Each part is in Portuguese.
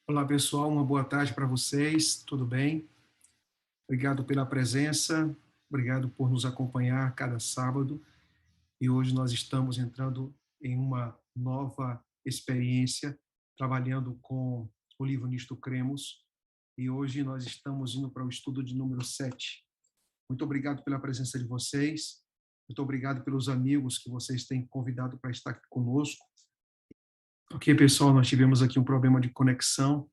Olá, pessoal, uma boa tarde para vocês, tudo bem? Obrigado pela presença, obrigado por nos acompanhar cada sábado. E hoje nós estamos entrando em uma nova experiência, trabalhando com o livro Nisto Cremos. E hoje nós estamos indo para o estudo de número 7. Muito obrigado pela presença de vocês, muito obrigado pelos amigos que vocês têm convidado para estar aqui conosco. Ok, pessoal, nós tivemos aqui um problema de conexão,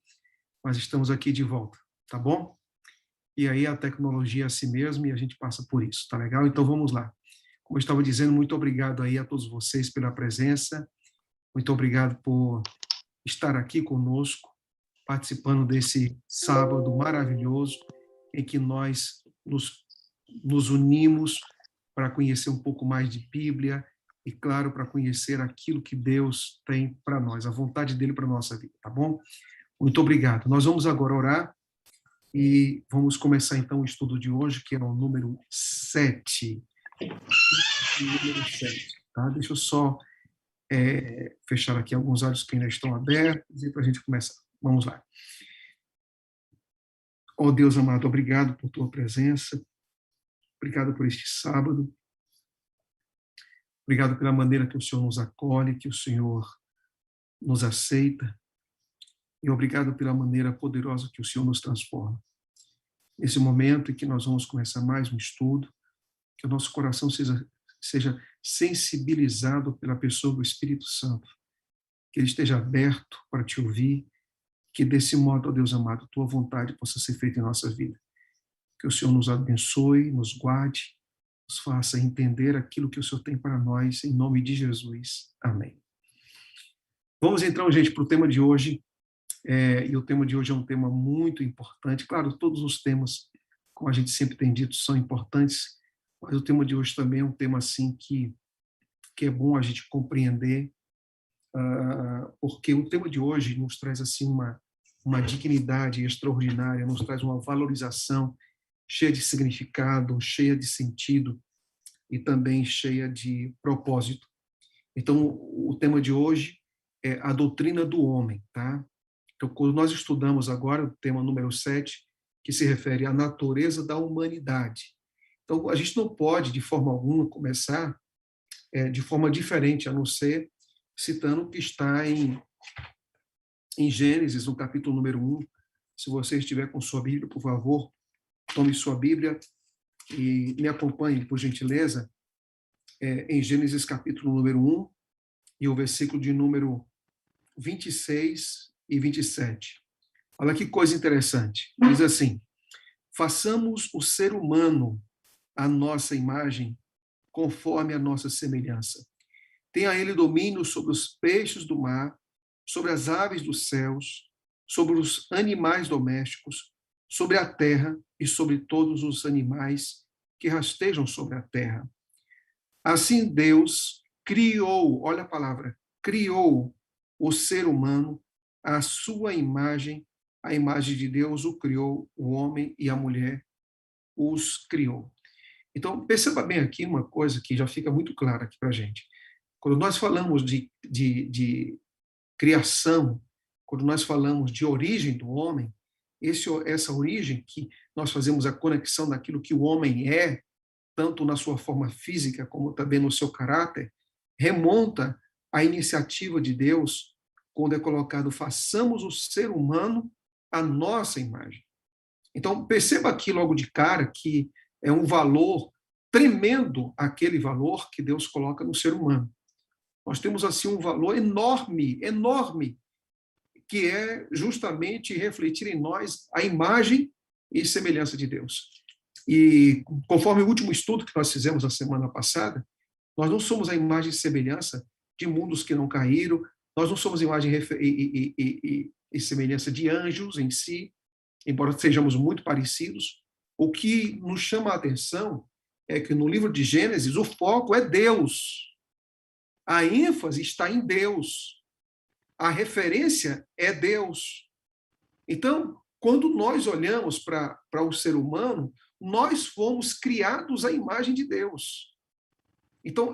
mas estamos aqui de volta, tá bom? E aí a tecnologia é assim mesmo e a gente passa por isso, tá legal? Então vamos lá. Como eu estava dizendo, muito obrigado aí a todos vocês pela presença, muito obrigado por estar aqui conosco, participando desse sábado maravilhoso em que nós nos unimos para conhecer um pouco mais de Bíblia e, claro, para conhecer aquilo que Deus tem para nós, a vontade dele para a nossa vida, tá bom? Muito obrigado. Nós vamos agora orar e vamos começar então o estudo de hoje, que é o número 7. Número 7, tá? Deixa eu só fechar aqui alguns olhos que ainda estão abertos e para a gente começar. Vamos lá. Ó Deus amado, obrigado por tua presença, obrigado por este sábado, obrigado pela maneira que o Senhor nos acolhe, que o Senhor nos aceita, e obrigado pela maneira poderosa que o Senhor nos transforma. Nesse momento em que nós vamos começar mais um estudo, que o nosso coração seja sensibilizado pela pessoa do Espírito Santo, que ele esteja aberto para te ouvir, que desse modo, ó Deus amado, tua vontade possa ser feita em nossa vida. Que o Senhor nos abençoe, nos guarde, nos faça entender aquilo que o Senhor tem para nós, em nome de Jesus. Amém. Vamos então, gente, para o tema de hoje, e o tema de hoje é um tema muito importante. Claro, todos os temas, como a gente sempre tem dito, são importantes, mas o tema de hoje também é um tema assim que é bom a gente compreender, porque o tema de hoje nos traz assim uma dignidade extraordinária, nos traz uma valorização cheia de significado, cheia de sentido e também cheia de propósito. Então, o tema de hoje é a doutrina do homem, tá? Então, quando nós estudamos agora o tema número 7, que se refere à natureza da humanidade. Então, a gente não pode, de forma alguma, começar de forma diferente, a não ser citando o que está em Gênesis, no capítulo número 1. Se você estiver com sua Bíblia, por favor, tome sua Bíblia e me acompanhe, por gentileza, em Gênesis capítulo número 1 e o versículo de número 26 e 27. Olha que coisa interessante. Diz assim: façamos o ser humano à nossa imagem, conforme a nossa semelhança. Tenha ele domínio sobre os peixes do mar, sobre as aves dos céus, sobre os animais domésticos, sobre a terra e sobre todos os animais que rastejam sobre a terra. Assim Deus criou, olha a palavra, criou o ser humano à sua imagem, a imagem de Deus o criou, o homem e a mulher os criou. Então, perceba bem aqui uma coisa que já fica muito clara aqui para a gente. Quando nós falamos de criação, quando nós falamos de origem do homem, essa origem que nós fazemos a conexão daquilo que o homem é, tanto na sua forma física como também no seu caráter, remonta à iniciativa de Deus, quando é colocado: façamos o ser humano à nossa imagem. Então, perceba aqui logo de cara que é um valor tremendo, aquele valor que Deus coloca no ser humano. Nós temos assim um valor enorme, enorme, que é justamente refletir em nós a imagem e semelhança de Deus. E conforme o último estudo que nós fizemos na semana passada, nós não somos a imagem e semelhança de mundos que não caíram, nós não somos a imagem e semelhança de anjos em si, embora sejamos muito parecidos. O que nos chama a atenção é que no livro de Gênesis o foco é Deus. A ênfase está em Deus. A referência é Deus. Então, quando nós olhamos para o ser humano, nós fomos criados à imagem de Deus. Então,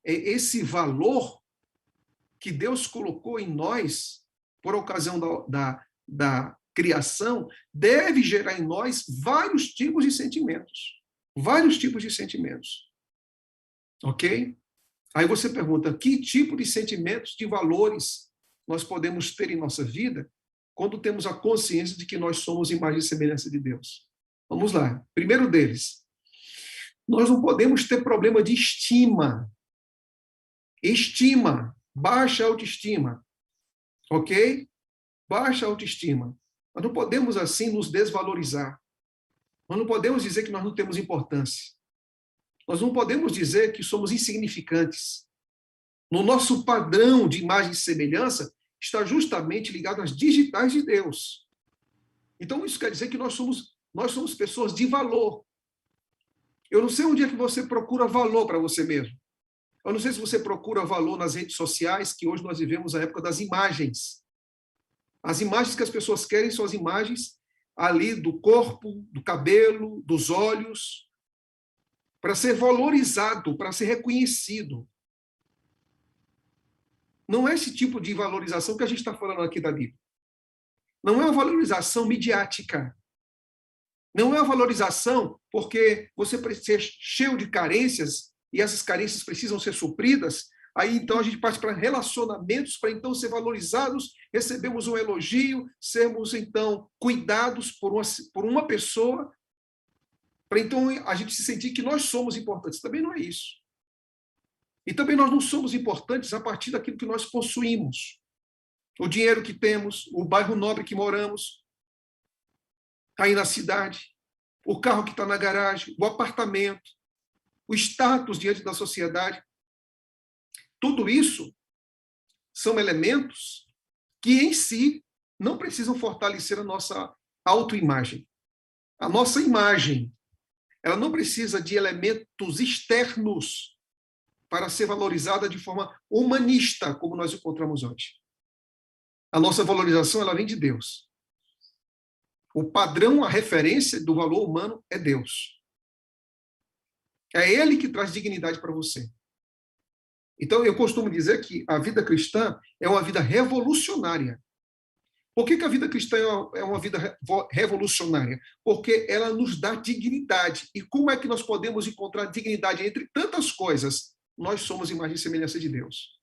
esse valor que Deus colocou em nós por ocasião da criação, deve gerar em nós vários tipos de sentimentos. Vários tipos de sentimentos. Ok? Aí você pergunta, que tipo de sentimentos, de valores nós podemos ter em nossa vida quando temos a consciência de que nós somos imagem e semelhança de Deus? Vamos lá. Primeiro deles, nós não podemos ter problema de estima. Estima, baixa autoestima. Ok? Baixa autoestima. Nós não podemos, assim, nos desvalorizar. Nós não podemos dizer que nós não temos importância. Nós não podemos dizer que somos insignificantes. No nosso padrão de imagem e semelhança está justamente ligado às digitais de Deus. Então, isso quer dizer que nós somos pessoas de valor. Eu não sei onde é que você procura valor para você mesmo. Eu não sei se você procura valor nas redes sociais, que hoje nós vivemos a época das imagens. As imagens que as pessoas querem são as imagens ali do corpo, do cabelo, dos olhos, para ser valorizado, para ser reconhecido. Não é esse tipo de valorização que a gente está falando aqui da Bíblia. Não é uma valorização midiática. Não é uma valorização porque você precisa ser cheio de carências e essas carências precisam ser supridas. Aí, então, a gente parte para relacionamentos, para, então, ser valorizados, recebemos um elogio, sermos, então, cuidados por uma pessoa, para, então, a gente se sentir que nós somos importantes. Também não é isso. E também nós não somos importantes a partir daquilo que nós possuímos. O dinheiro que temos, o bairro nobre que moramos, aí na cidade, o carro que está na garagem, o apartamento, o status diante da sociedade. Tudo isso são elementos que, em si, não precisam fortalecer a nossa autoimagem. A nossa imagem, ela não precisa de elementos externos para ser valorizada de forma humanista, como nós encontramos hoje. A nossa valorização, ela vem de Deus. O padrão, a referência do valor humano é Deus. É Ele que traz dignidade para você. Então, eu costumo dizer que a vida cristã é uma vida revolucionária. Por que a vida cristã é uma vida revolucionária? Porque ela nos dá dignidade. E como é que nós podemos encontrar dignidade entre tantas coisas? Nós somos imagem e semelhança de Deus.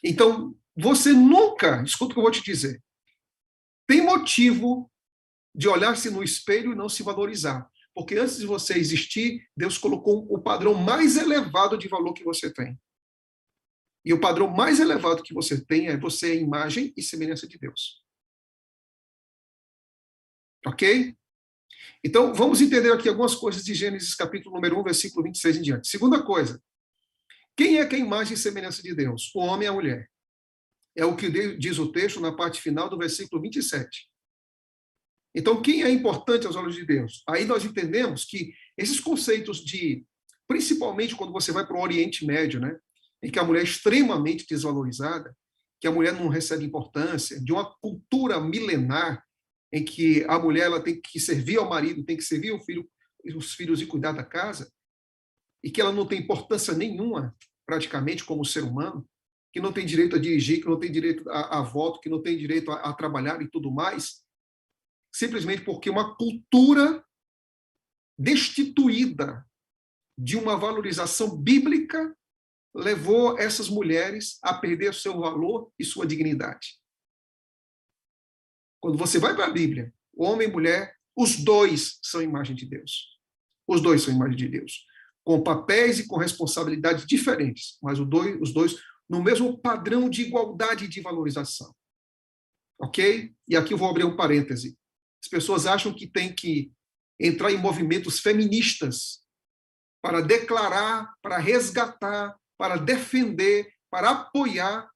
Então, você nunca, escuta o que eu vou te dizer, tem motivo de olhar-se no espelho e não se valorizar. Porque antes de você existir, Deus colocou o padrão mais elevado de valor que você tem. E o padrão mais elevado que você tem é você é imagem e semelhança de Deus. Ok? Então, vamos entender aqui algumas coisas de Gênesis capítulo número 1, versículo 26 em diante. Segunda coisa, quem é que é a imagem e semelhança de Deus? O homem e a mulher. É o que diz o texto na parte final do versículo 27. Então, quem é importante aos olhos de Deus? Aí nós entendemos que esses conceitos de, principalmente quando você vai para o Oriente Médio, né, em que a mulher é extremamente desvalorizada, que a mulher não recebe importância, de uma cultura milenar em que a mulher ela tem que servir ao marido, tem que servir os filhos e cuidar da casa, e que ela não tem importância nenhuma, praticamente, como ser humano, que não tem direito a dirigir, que não tem direito a voto, que não tem direito a trabalhar e tudo mais, simplesmente porque uma cultura destituída de uma valorização bíblica levou essas mulheres a perder seu valor e sua dignidade. Quando você vai para a Bíblia, homem e mulher, os dois são imagem de Deus. Os dois são imagem de Deus. Com papéis e com responsabilidades diferentes, mas os dois no mesmo padrão de igualdade e de valorização. Ok? E aqui eu vou abrir um parêntese. As pessoas acham que tem que entrar em movimentos feministas para declarar, para resgatar, para defender, para apoiar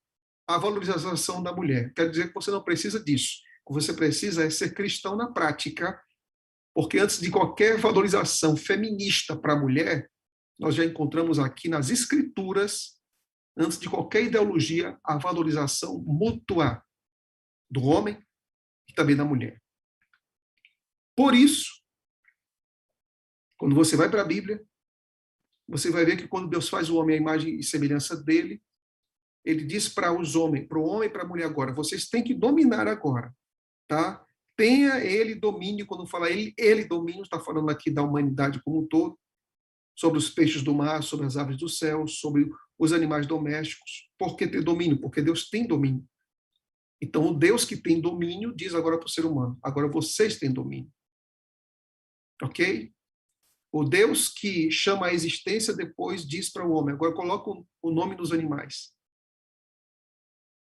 a valorização da mulher. Quer dizer que você não precisa disso. O que você precisa é ser cristão na prática, porque antes de qualquer valorização feminista para a mulher, nós já encontramos aqui nas Escrituras, antes de qualquer ideologia, a valorização mútua do homem e também da mulher. Por isso, quando você vai para a Bíblia, você vai ver que quando Deus faz o homem à imagem e semelhança dele, ele diz para os homens, para o homem e para a mulher agora, vocês têm que dominar agora, tá? Tenha ele domínio, quando fala ele domínio, está falando aqui da humanidade como um todo, sobre os peixes do mar, sobre as aves do céu, sobre os animais domésticos. Por que ter domínio? Porque Deus tem domínio. Então, o Deus que tem domínio diz agora para o ser humano, agora vocês têm domínio. Ok? O Deus que chama a existência depois diz para o homem, agora coloca o nome dos animais.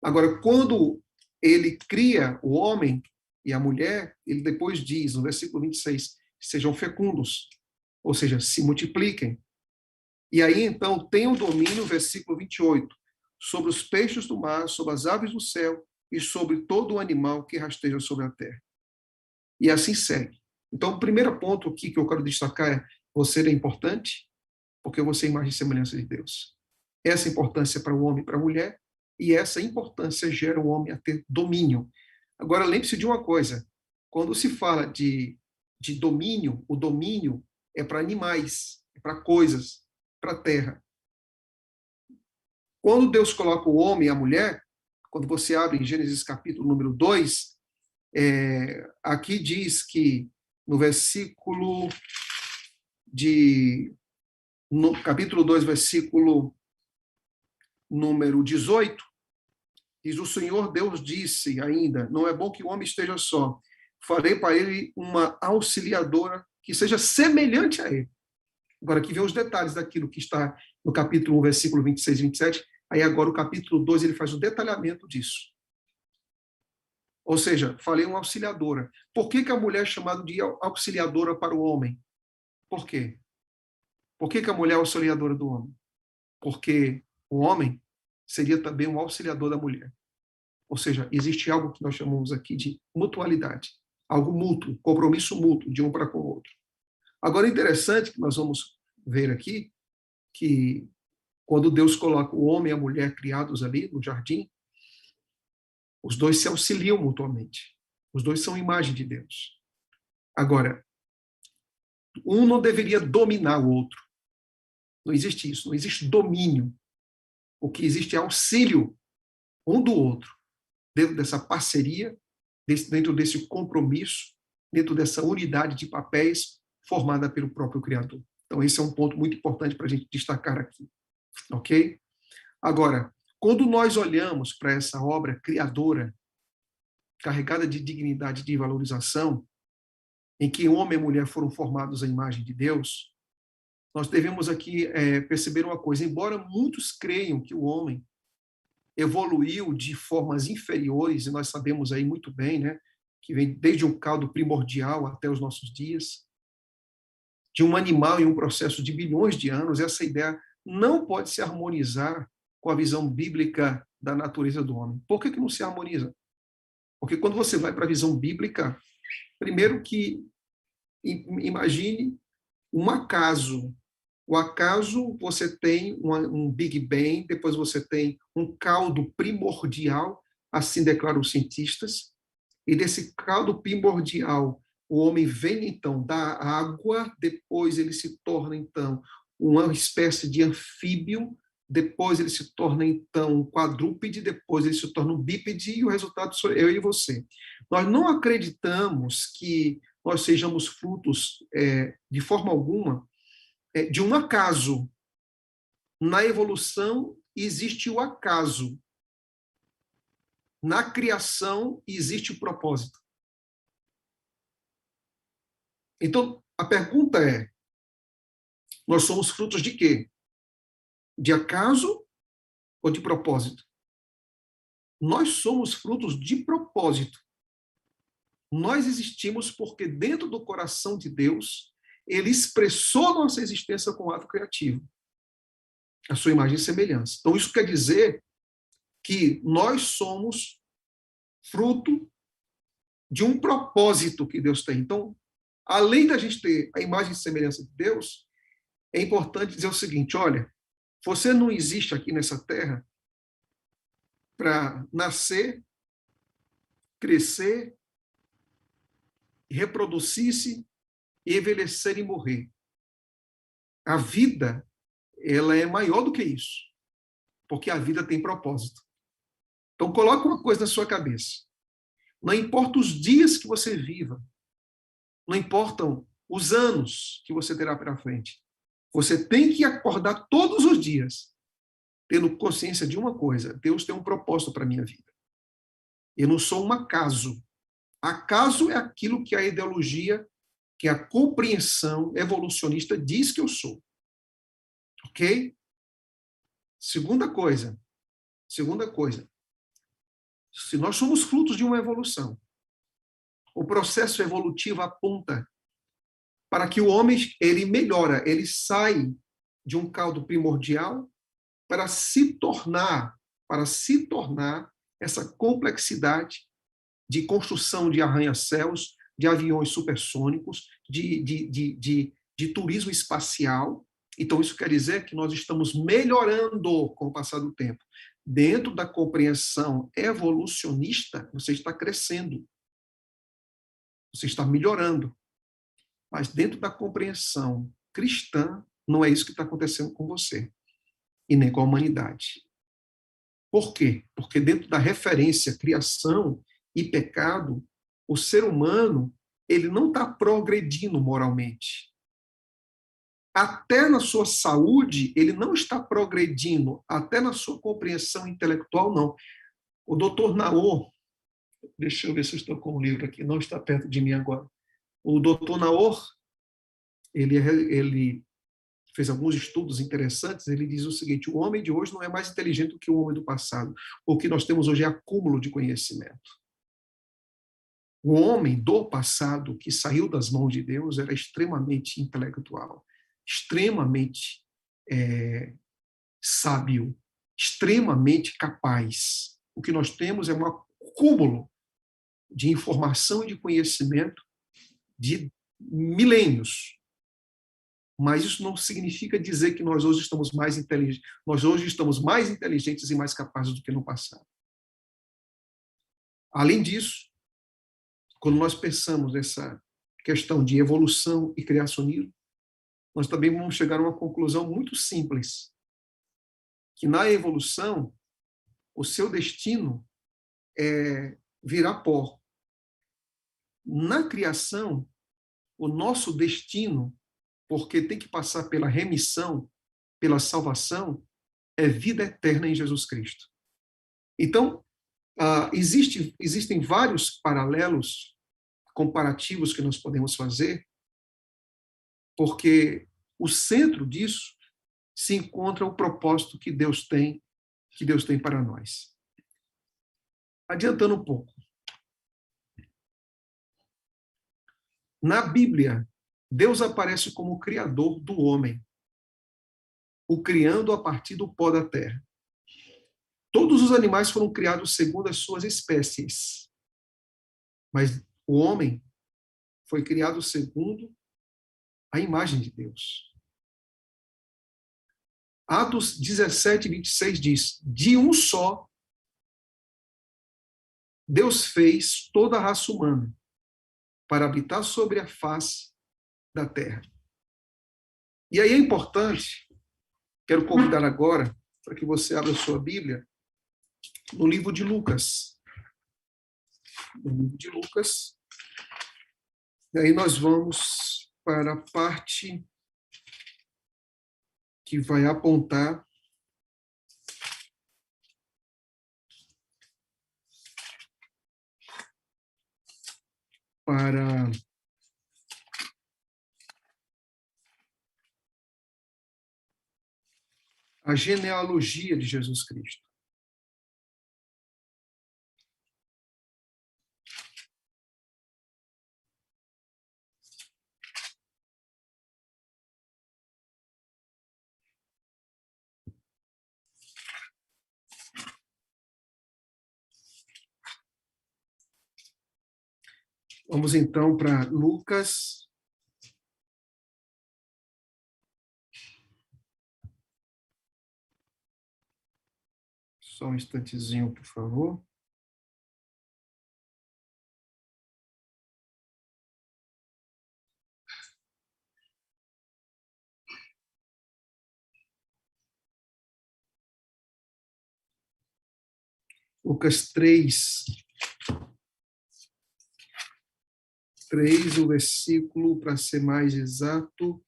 Agora, quando ele cria o homem e a mulher, ele depois diz, no versículo 26, sejam fecundos, ou seja, se multipliquem. E aí, então, tem o domínio, versículo 28, sobre os peixes do mar, sobre as aves do céu e sobre todo o animal que rasteja sobre a terra. E assim segue. Então, o primeiro ponto aqui que eu quero destacar é: você é importante porque você é imagem e semelhança de Deus. Essa importância para o homem e para a mulher, e essa importância gera o homem a ter domínio. Agora, lembre-se de uma coisa: quando se fala de domínio, o domínio é para animais, é para coisas, para a terra. Quando Deus coloca o homem e a mulher, quando você abre em Gênesis capítulo número 2, aqui diz que no versículo no capítulo 2, versículo número 18, diz: o Senhor Deus disse ainda, não é bom que o homem esteja só, farei para ele uma auxiliadora que seja semelhante a ele. Agora, aqui vem os detalhes daquilo que está no capítulo 1, versículo 26 e 27, aí agora o capítulo 2 ele faz o detalhamento disso. Ou seja, falei uma auxiliadora. Por que a mulher é chamada de auxiliadora para o homem? Por quê? Por que a mulher é auxiliadora do homem? Porque o homem seria também um auxiliador da mulher. Ou seja, existe algo que nós chamamos aqui de mutualidade, algo mútuo, compromisso mútuo de um para com o outro. Agora, é interessante que nós vamos ver aqui que quando Deus coloca o homem e a mulher criados ali no jardim, os dois se auxiliam mutuamente. Os dois são imagem de Deus. Agora, um não deveria dominar o outro. Não existe isso, não existe domínio. O que existe é auxílio um do outro, dentro dessa parceria, dentro desse compromisso, dentro dessa unidade de papéis formada pelo próprio Criador. Então, esse é um ponto muito importante para a gente destacar aqui. Ok? Agora, quando nós olhamos para essa obra criadora, carregada de dignidade e de valorização, em que homem e mulher foram formados à imagem de Deus, nós devemos aqui perceber uma coisa: embora muitos creiam que o homem evoluiu de formas inferiores, e nós sabemos aí muito bem, né, que vem desde um caldo primordial até os nossos dias, de um animal em um processo de bilhões de anos, essa ideia não pode se harmonizar com a visão bíblica da natureza do homem. Por que não se harmoniza? Porque quando você vai para a visão bíblica, primeiro que imagine um acaso. O acaso, você tem um Big Bang, depois você tem um caldo primordial, assim declaram os cientistas, e desse caldo primordial, o homem vem, então, da água, depois ele se torna, então, uma espécie de anfíbio, depois ele se torna, então, um quadrúpede, depois ele se torna um bípede, e o resultado sou eu e você. Nós não acreditamos que nós sejamos frutos, de forma alguma, de um acaso. Na evolução existe o acaso. Na criação existe o propósito. Então, a pergunta é: nós somos frutos de quê? De acaso ou de propósito? Nós somos frutos de propósito. Nós existimos porque dentro do coração de Deus, ele expressou nossa existência com ato criativo, a sua imagem e semelhança. Então, isso quer dizer que nós somos fruto de um propósito que Deus tem. Então, além da gente ter a imagem e semelhança de Deus, é importante dizer o seguinte: olha, você não existe aqui nessa terra para nascer, crescer, reproduzir-se, envelhecer e morrer. A vida, ela é maior do que isso. porque a vida tem propósito. Então, coloque uma coisa na sua cabeça. Não importa os dias que você viva, não importam os anos que você terá pela frente. Você tem que acordar todos os dias, tendo consciência de uma coisa: Deus tem um propósito para a minha vida. Eu não sou um acaso. Acaso é aquilo que a ideologia, que a compreensão evolucionista diz que eu sou. Ok? Segunda coisa. Se nós somos frutos de uma evolução, o processo evolutivo aponta para que o homem ele melhora, ele sai de um caldo primordial para se tornar essa complexidade de construção de arranha-céus, de aviões supersônicos, de turismo espacial. Então, isso quer dizer que nós estamos melhorando com o passar do tempo. Dentro da compreensão evolucionista, você está crescendo, você está melhorando. Mas dentro da compreensão cristã, não é isso que está acontecendo com você, e nem com a humanidade. Por quê? Porque dentro da referência criação e pecado, o ser humano ele não está progredindo moralmente. Até na sua saúde, ele não está progredindo, até na sua compreensão intelectual, não. O doutor Naor, deixa eu ver se eu estou com o livro aqui, não está perto de mim agora. O doutor Naor, ele fez alguns estudos interessantes, ele diz o seguinte: o homem de hoje não é mais inteligente do que o homem do passado. O que nós temos hoje é acúmulo de conhecimento. O homem do passado, que saiu das mãos de Deus, era extremamente intelectual, extremamente sábio, extremamente capaz. O que nós temos é um acúmulo de informação e de conhecimento de milênios. Mas isso não significa dizer que nós hoje estamos mais inteligentes. Nós hoje estamos mais inteligentes e mais capazes do que no passado. Além disso, quando nós pensamos nessa questão de evolução e criacionismo, nós também vamos chegar a uma conclusão muito simples, que na evolução, o seu destino é virar pó. Na criação, o nosso destino, porque tem que passar pela remissão, pela salvação, é vida eterna em Jesus Cristo. Então, existem vários paralelos comparativos que nós podemos fazer, porque o centro disso se encontra o propósito que Deus tem para nós. Adiantando um pouco. Na Bíblia, Deus aparece como o criador do homem, o criando a partir do pó da terra. Todos os animais foram criados segundo as suas espécies, mas o homem foi criado segundo a imagem de Deus. Atos 17, 26 diz: de um só, Deus fez toda a raça humana para habitar sobre a face da terra. E aí é importante, quero convidar agora para que você abra sua Bíblia no livro de Lucas. No livro de Lucas. E aí nós vamos para a parte que vai apontar para a genealogia de Jesus Cristo. Vamos então para Lucas. Só um instantezinho, por favor. Lucas 3, o versículo, para ser mais exato,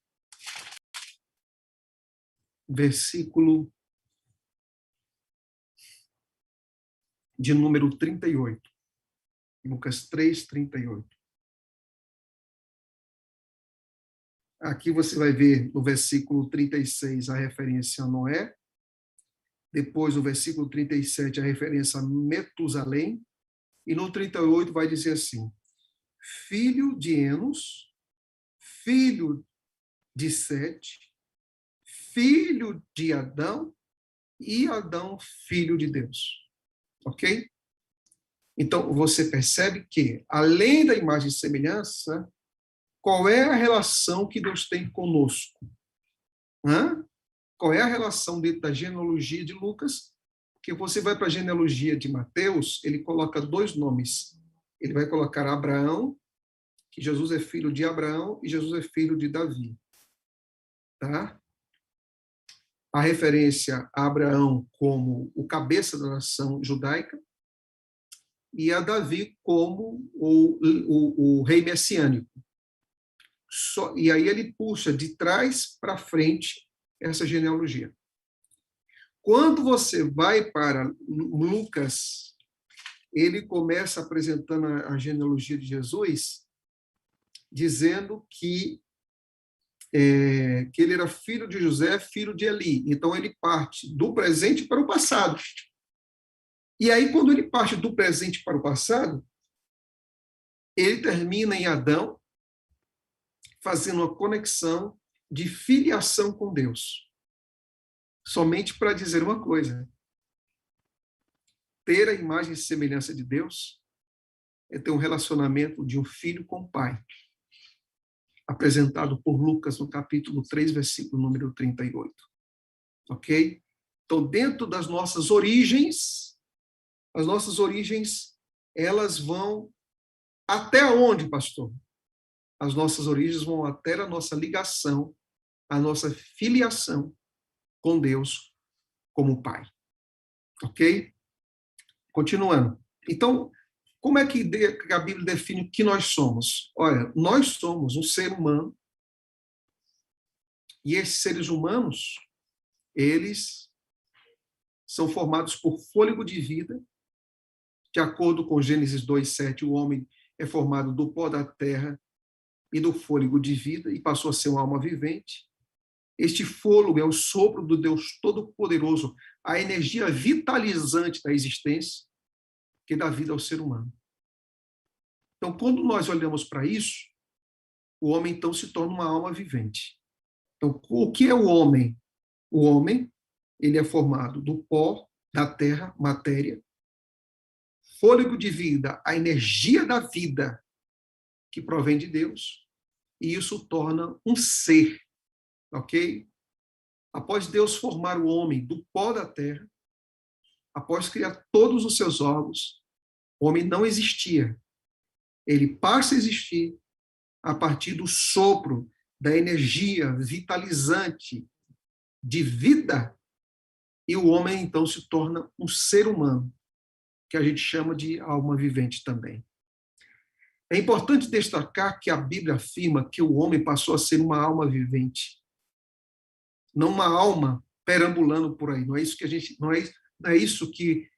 versículo de número 38. Lucas 3, 38. Aqui você vai ver no versículo 36 a referência a Noé, depois no versículo 37 a referência a Metusalém, e no 38 vai dizer assim: filho de Enos, filho de Sete, filho de Adão, e Adão, filho de Deus. Ok? Então, você percebe que, além da imagem e semelhança, qual é a relação que Deus tem conosco? Qual é a relação dentro da genealogia de Lucas? Porque você vai para a genealogia de Mateus, ele coloca dois nomes. Ele vai colocar Abraão, que Jesus é filho de Abraão, e Jesus é filho de Davi. Tá? A referência a Abraão como o cabeça da nação judaica, e a Davi como o rei messiânico. E aí ele puxa de trás para frente essa genealogia. Quando você vai para Lucas, ele começa apresentando a genealogia de Jesus, dizendo que ele era filho de José, filho de Eli. Então, ele parte do presente para o passado. E aí, quando ele parte do presente para o passado, ele termina em Adão, fazendo uma conexão de filiação com Deus. Somente para dizer uma coisa: ter a imagem e semelhança de Deus é ter um relacionamento de um filho com o pai, apresentado por Lucas no capítulo 3, versículo número 38. Ok? Então, dentro das nossas origens, elas vão até onde, pastor? As nossas origens vão até a nossa ligação, a nossa filiação com Deus como Pai. Ok? Continuando. Então, como é que a Bíblia define o que nós somos? Olha, nós somos um ser humano, e esses seres humanos, eles são formados por fôlego de vida. De acordo com Gênesis 2:7, o homem é formado do pó da terra e do fôlego de vida, e passou a ser uma alma vivente. Este fôlego é o sopro do Deus Todo-Poderoso, a energia vitalizante da existência que dá vida ao ser humano. Então, quando nós olhamos para isso, o homem, então, se torna uma alma vivente. Então, o que é o homem? O homem, ele é formado do pó, da terra, matéria, fôlego de vida, a energia da vida que provém de Deus, e isso torna um ser, ok? Após Deus formar o homem do pó da terra, após criar todos os seus órgãos, o homem não existia. Ele passa a existir a partir do sopro da energia vitalizante de vida, e o homem, então, se torna um ser humano, que a gente chama de alma vivente também. É importante destacar que a Bíblia afirma que o homem passou a ser uma alma vivente, não uma alma perambulando por aí. Não é isso que não é isso que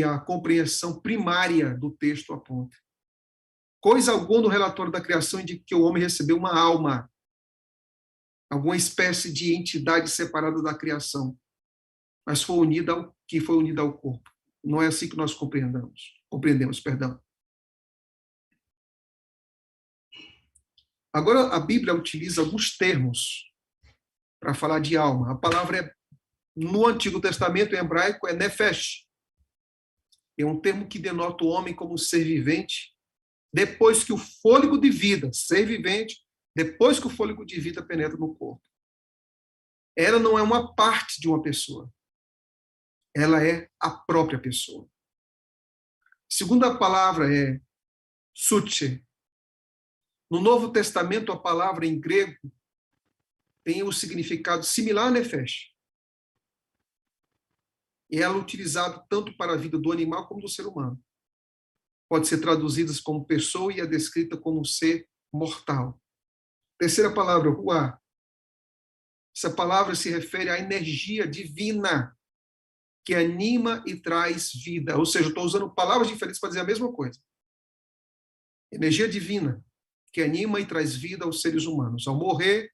a compreensão primária do texto aponta. Coisa alguma no relatório da criação indica que o homem recebeu uma alma, alguma espécie de entidade separada da criação, mas foi unida ao corpo. Não é assim que nós compreendemos, perdão. Agora, a Bíblia utiliza alguns termos para falar de alma. A palavra no Antigo Testamento, em hebraico, é nefesh. É um termo que denota o homem como ser vivente, depois que o fôlego de vida, ser vivente, depois que o fôlego de vida penetra no corpo. Ela não é uma parte de uma pessoa. Ela é a própria pessoa. Segunda palavra é suche. No Novo Testamento, a palavra em grego tem o significado similar a nefesh. E ela é utilizada tanto para a vida do animal como do ser humano. Pode ser traduzida como pessoa e é descrita como um ser mortal. Terceira palavra, ruá. Essa palavra se refere à energia divina que anima e traz vida. Ou seja, eu estou usando palavras diferentes para dizer a mesma coisa. Energia divina que anima e traz vida aos seres humanos. Ao morrer,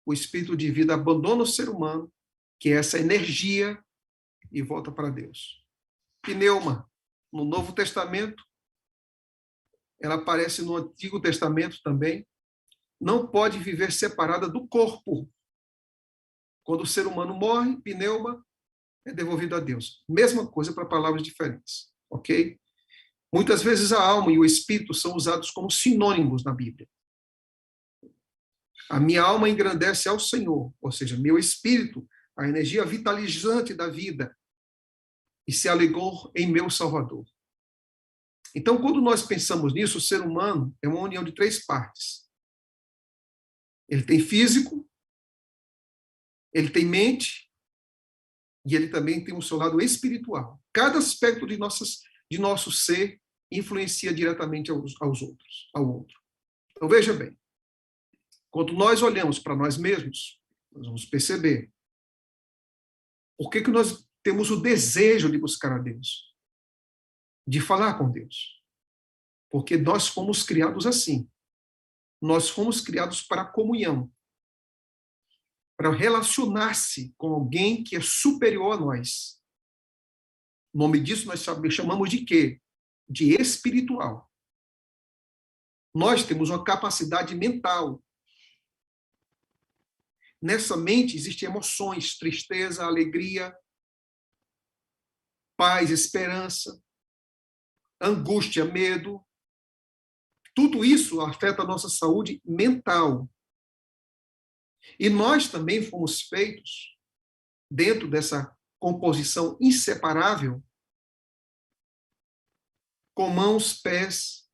o espírito de vida abandona o ser humano, que é essa energia, e volta para Deus. Pneuma, no Novo Testamento, ela aparece no Antigo Testamento também, não pode viver separada do corpo. Quando o ser humano morre, pneuma é devolvido a Deus. Mesma coisa para palavras diferentes, ok? Muitas vezes a alma e o espírito são usados como sinônimos na Bíblia. A minha alma engrandece ao Senhor, ou seja, meu espírito, a energia vitalizante da vida, e se alegrou em meu Salvador. Então, quando nós pensamos nisso, o ser humano é uma união de três partes. Ele tem físico, ele tem mente, e ele também tem o seu lado espiritual. Cada aspecto de nosso ser influencia diretamente ao outro. Então, veja bem, quando nós olhamos para nós mesmos, nós vamos perceber por que nós temos o desejo de buscar a Deus, de falar com Deus. Porque nós fomos criados assim. Nós fomos criados para a comunhão, para relacionar-se com alguém que é superior a nós. O nome disso nós chamamos de quê? De espiritual. Nós temos uma capacidade mental. Nessa mente existem emoções, tristeza, alegria, paz, esperança, angústia, medo. Tudo isso afeta a nossa saúde mental. E nós também fomos feitos, dentro dessa composição inseparável, com mãos, pés,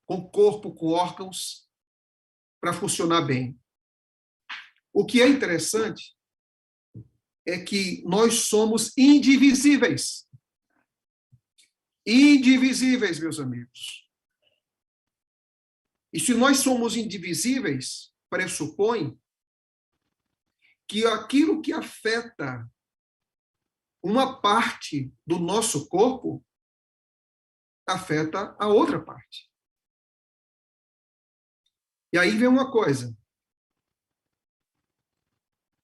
com corpo, com órgãos, para funcionar bem. O que é interessante é que nós somos indivisíveis. Indivisíveis, meus amigos. E se nós somos indivisíveis, pressupõe que aquilo que afeta uma parte do nosso corpo afeta a outra parte. E aí vem uma coisa.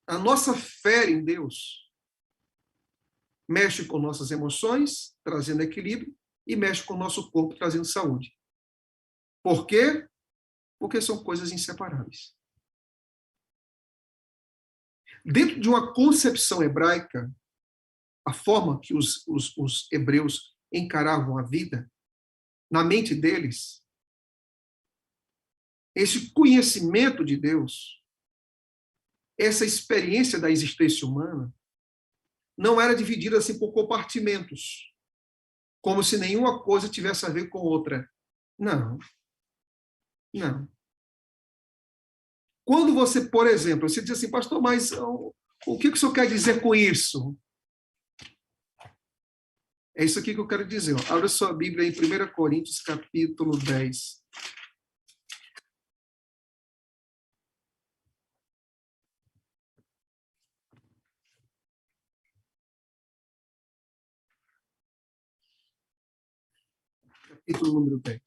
A nossa fé em Deus mexe com nossas emoções, trazendo equilíbrio, e mexe com o nosso corpo, trazendo saúde. Por quê? Porque são coisas inseparáveis. Dentro de uma concepção hebraica, a forma que os hebreus encaravam a vida, na mente deles, esse conhecimento de Deus, essa experiência da existência humana, não era dividida assim por compartimentos, como se nenhuma coisa tivesse a ver com outra. Não. Não. Quando você, por exemplo, você diz assim, pastor, mas o que o senhor quer dizer com isso? É isso aqui que eu quero dizer. Abra sua Bíblia em 1 Coríntios, capítulo 10. Capítulo número 10.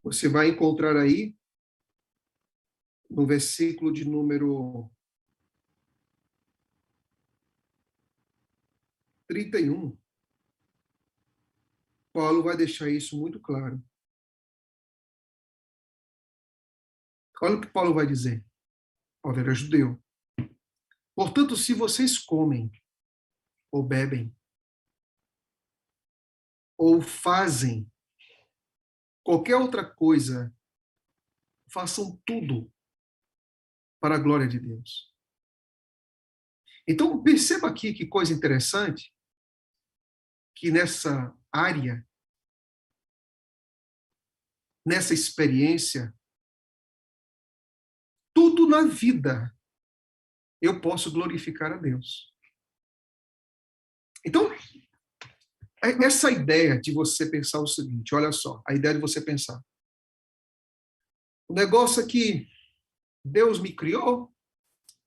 Você vai encontrar aí, no versículo de número 31, Paulo vai deixar isso muito claro. Olha o que Paulo vai dizer. Paulo era judeu. Portanto, se vocês comem, ou bebem, ou fazem qualquer outra coisa, façam tudo para a glória de Deus. Então, perceba aqui que coisa interessante, que nessa área nessa experiência, tudo na vida eu posso glorificar a Deus. Então, essa ideia de você pensar o seguinte, olha só, a ideia de você pensar. O negócio é que Deus me criou,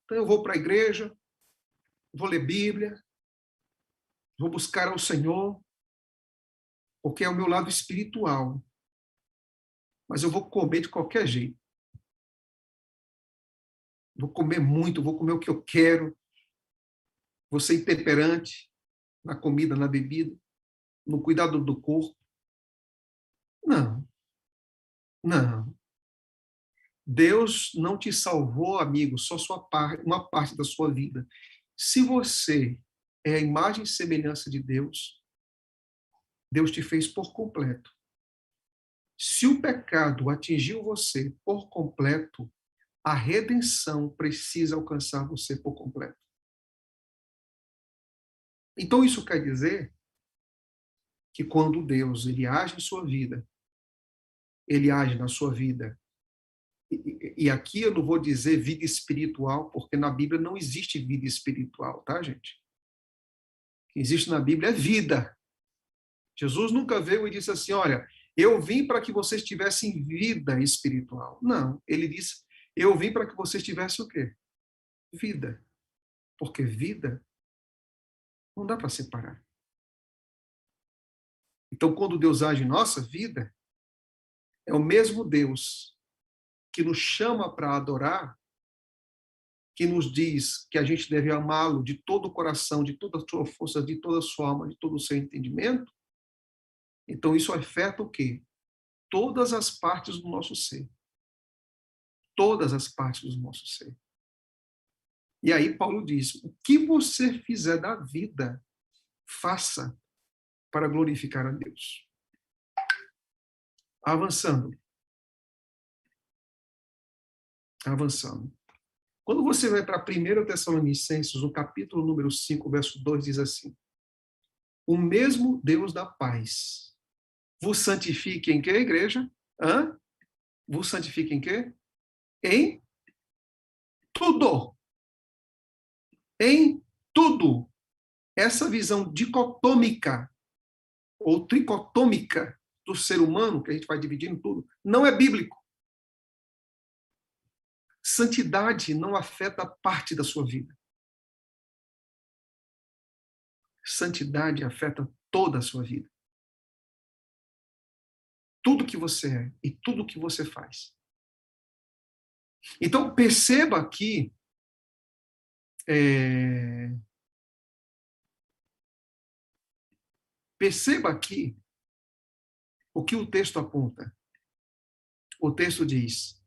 então eu vou para a igreja, vou ler Bíblia, vou buscar ao Senhor, porque é o meu lado espiritual. Mas eu vou comer de qualquer jeito. Vou comer muito, vou comer o que eu quero, vou ser intemperante na comida, na bebida, no cuidado do corpo. Não, não. Deus não te salvou, amigo, só uma parte da sua vida. Se você é a imagem e semelhança de Deus, Deus te fez por completo. Se o pecado atingiu você por completo, a redenção precisa alcançar você por completo. Então, isso quer dizer que quando Deus ele age em sua vida, ele age na sua vida. E aqui eu não vou dizer vida espiritual, porque na Bíblia não existe vida espiritual, tá, gente? O que existe na Bíblia é vida. Jesus nunca veio e disse assim, olha, eu vim para que vocês tivessem vida espiritual. Não, ele disse, eu vim para que vocês tivessem o quê? Vida. Porque vida não dá para separar. Então, quando Deus age em nossa vida, é o mesmo Deus que nos chama para adorar, que nos diz que a gente deve amá-lo de todo o coração, de toda a sua força, de toda a sua alma, de todo o seu entendimento. Então, isso afeta o quê? Todas as partes do nosso ser. Todas as partes do nosso ser. E aí Paulo diz, o que você fizer da vida, faça para glorificar a Deus. Avançando. Avançando. Quando você vai para 1 Tessalonicenses, no capítulo número 5, verso 2, diz assim, o mesmo Deus da paz vos santifique em quê, igreja? Hã? Vos santifique em quê? Em tudo. Em tudo. Essa visão dicotômica ou tricotômica do ser humano, que a gente vai dividindo tudo, não é bíblico. Santidade não afeta parte da sua vida. Santidade afeta toda a sua vida. Tudo que você é e tudo que você faz. Então, perceba aqui o que o texto aponta. O texto diz,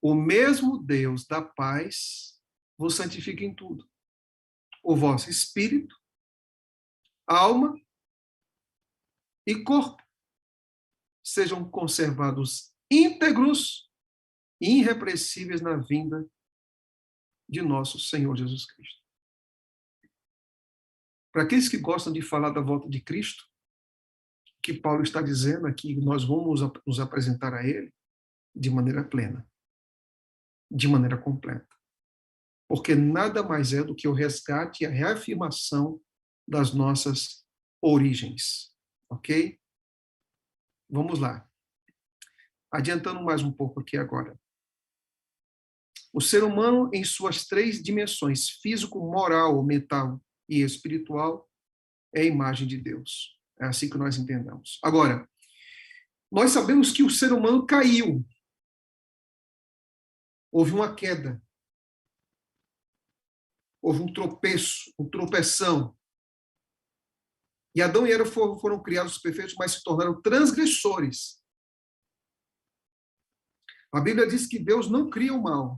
o mesmo Deus da paz vos santifica em tudo. O vosso espírito, alma e corpo sejam conservados íntegros e irrepreensíveis na vinda de nosso Senhor Jesus Cristo. Para aqueles que gostam de falar da volta de Cristo, o que Paulo está dizendo aqui, nós vamos nos apresentar a Ele de maneira plena, de maneira completa. Porque nada mais é do que o resgate e a reafirmação das nossas origens. Ok? Vamos lá. Adiantando mais um pouco aqui agora. O ser humano, em suas três dimensões, físico, moral, mental e espiritual, é a imagem de Deus. É assim que nós entendemos. Agora, nós sabemos que o ser humano caiu. Houve uma queda. Houve um tropeço, um tropeção. E Adão e Eva foram criados perfeitos, mas se tornaram transgressores. A Bíblia diz que Deus não cria o mal.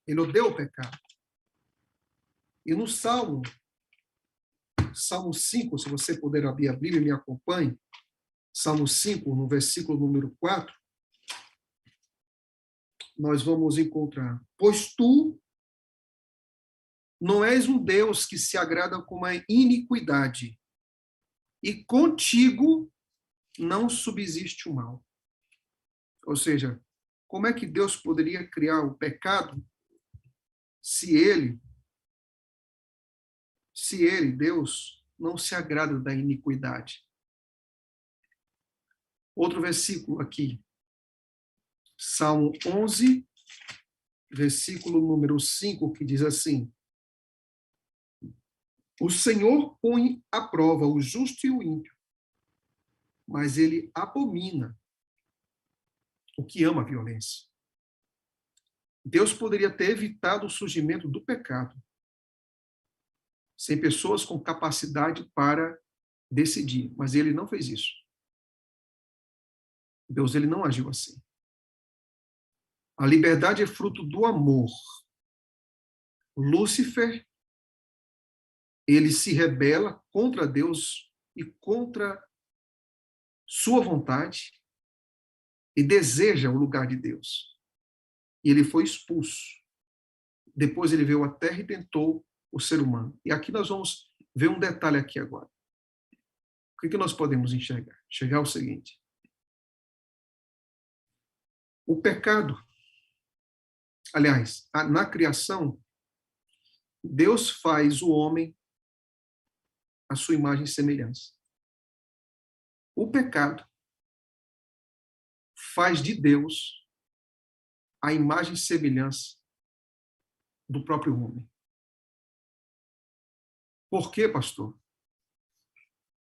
Ele odeia o pecado. E no Salmo 5, se você puder abrir a Bíblia e me acompanhe, Salmo 5, no versículo número 4, nós vamos encontrar, pois tu não és um Deus que se agrada com a iniquidade, e contigo não subsiste o mal. Ou seja, como é que Deus poderia criar o pecado se Deus, não se agrada da iniquidade? Outro versículo aqui, Salmo 11, versículo número 5, que diz assim: o Senhor põe à prova o justo e o ímpio, mas ele abomina o que ama a violência. Deus poderia ter evitado o surgimento do pecado, sem pessoas com capacidade para decidir, mas ele não fez isso. Deus ele não agiu assim. A liberdade é fruto do amor. Lúcifer, ele se rebela contra Deus e contra sua vontade e deseja o lugar de Deus. E ele foi expulso. Depois ele veio à Terra e tentou o ser humano. E aqui nós vamos ver um detalhe aqui agora. O que nós podemos enxergar? Enxergar o seguinte: o pecado, aliás, na criação, Deus faz o homem à sua imagem e semelhança. O pecado faz de Deus a imagem e semelhança do próprio homem. Por quê, pastor?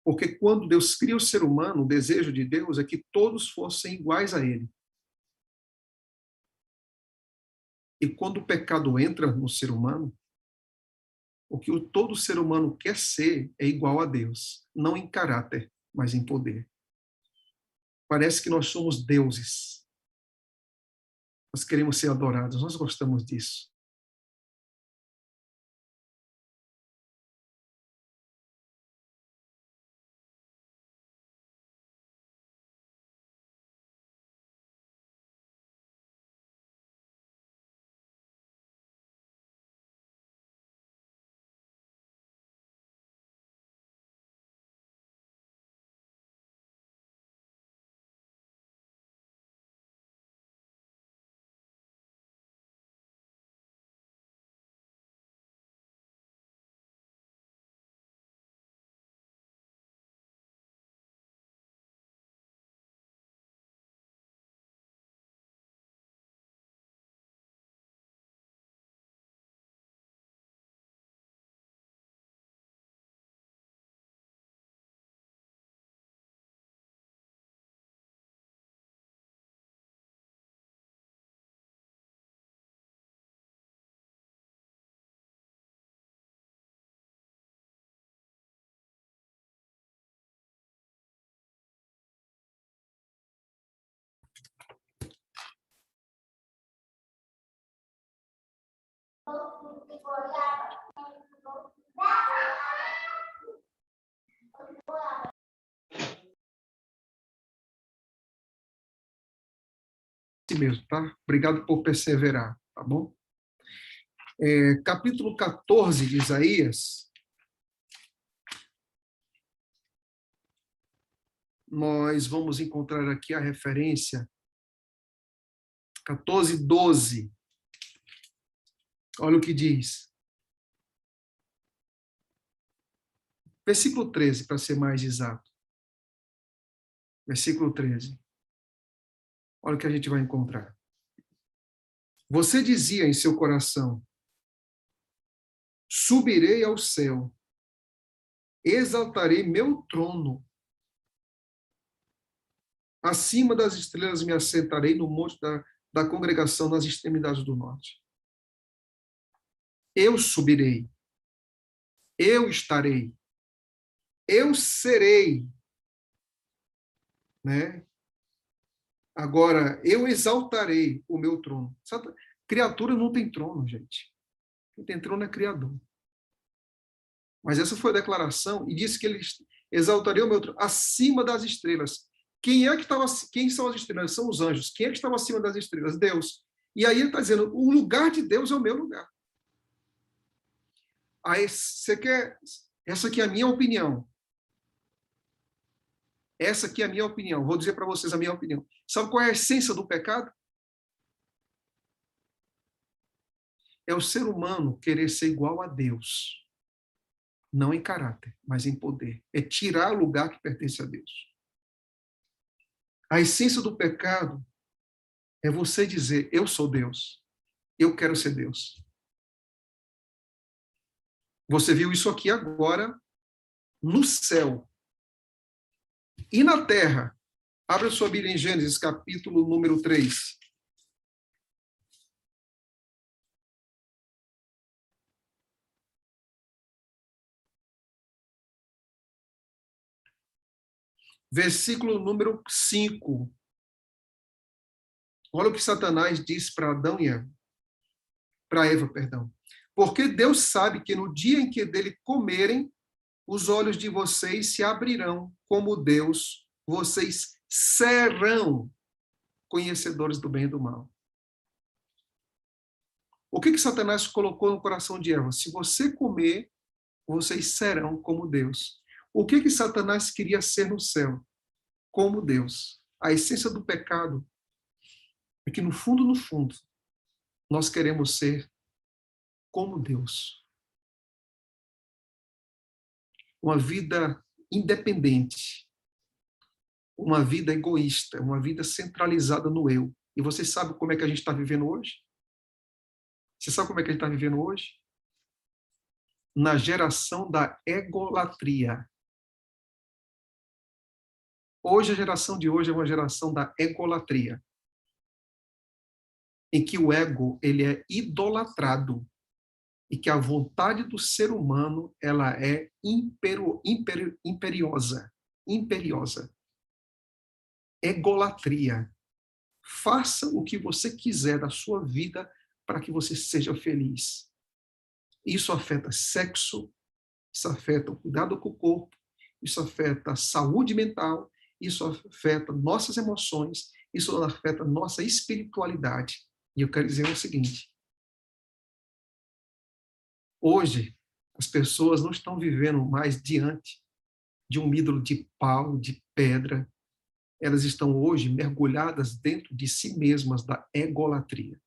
Porque quando Deus cria o ser humano, o desejo de Deus é que todos fossem iguais a ele. E quando o pecado entra no ser humano, o que todo ser humano quer ser é igual a Deus, não em caráter, mas em poder. Parece que nós somos deuses. Nós queremos ser adorados, nós gostamos disso. Assim mesmo, tá? Obrigado por perseverar, tá bom? Capítulo 14 de Isaías, nós vamos encontrar aqui a referência 14:12. Olha o que diz. Versículo 13, para ser mais exato. Versículo 13. Olha o que a gente vai encontrar. Você dizia em seu coração: subirei ao céu, exaltarei meu trono. Acima das estrelas me assentarei no monte da congregação nas extremidades do norte. Eu subirei, eu estarei, eu serei, né? Agora, eu exaltarei o meu trono. Criatura não tem trono, gente. Quem tem trono é criador. Mas essa foi a declaração, e disse que ele exaltaria o meu trono acima das estrelas. Quem são as estrelas? São os anjos. Quem é que estava acima das estrelas? Deus. E aí ele está dizendo, o lugar de Deus é o meu lugar. Aí você quer... Essa aqui é a minha opinião. Essa aqui é a minha opinião. Vou dizer para vocês a minha opinião. Sabe qual é a essência do pecado? É o ser humano querer ser igual a Deus. Não em caráter, mas em poder. É tirar o lugar que pertence a Deus. A essência do pecado é você dizer, eu sou Deus. Eu quero ser Deus. Você viu isso aqui agora no céu. E na terra? Abra sua Bíblia em Gênesis, capítulo número 3. Versículo número 5. Olha o que Satanás diz para Adão e Eva. Para Eva, perdão. Porque Deus sabe que no dia em que dele comerem, os olhos de vocês se abrirão como Deus, vocês serão conhecedores do bem e do mal. O que Satanás colocou no coração de Eva? Se você comer, vocês serão como Deus. O que Satanás queria ser no céu? Como Deus. A essência do pecado é que, no fundo, nós queremos ser como Deus. Uma vida independente, uma vida egoísta, uma vida centralizada no eu. E você sabe como é que a gente está vivendo hoje? Você sabe como é que a gente está vivendo hoje? Na geração da egolatria. Hoje, a geração de hoje é uma geração da egolatria, em que o ego ele é idolatrado e que a vontade do ser humano ela é imperiosa. Egolatria. Faça o que você quiser da sua vida para que você seja feliz. Isso afeta sexo, isso afeta o cuidado com o corpo, isso afeta a saúde mental, isso afeta nossas emoções, isso afeta nossa espiritualidade. E eu quero dizer o seguinte: hoje, as pessoas não estão vivendo mais diante de um ídolo de pau, de pedra. Elas estão hoje mergulhadas dentro de si mesmas da egolatria.